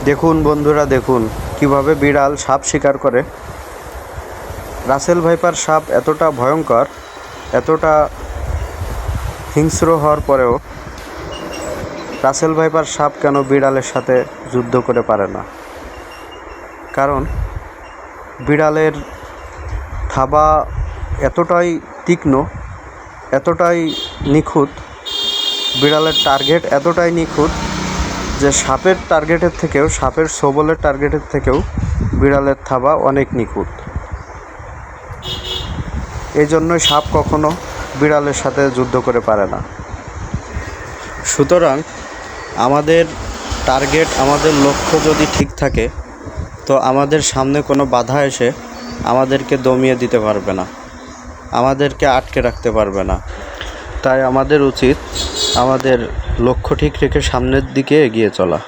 দেখুন বন্ধুরা, দেখুন কিভাবে বিড়াল সাপ শিকার করে। রাসেল ভাইপার সাপ এতটা ভয়ঙ্কর, এতটা হিংস্র হওয়ার পরেও রাসেল ভাইপার সাপ কেন বিড়ালের সাথে যুদ্ধ করে পারে না? কারণ বিড়ালের থাবা এতটাই তীক্ষ্ণ, এতটাই নিখুঁত, বিড়ালের টার্গেট এতটাই নিখুঁত যে সাপের টার্গেটের থেকেও, সাপের ছোবলের টার্গেটের থেকেও বিড়ালের থাবা অনেক নিখুঁত। এই জন্যই সাপ কখনো বিড়ালের সাথে যুদ্ধ করে পারে না। সুতরাং আমাদের টার্গেট, আমাদের লক্ষ্য যদি ঠিক থাকে, তো আমাদের সামনে কোনো বাধা এসে আমাদেরকে দমিয়ে দিতে পারবে না, আমাদেরকে আটকে রাখতে পারবে না। তাই আমাদের উচিত আমাদের লক্ষ্য ঠিক রেখে সামনের দিকে এগিয়ে চলা।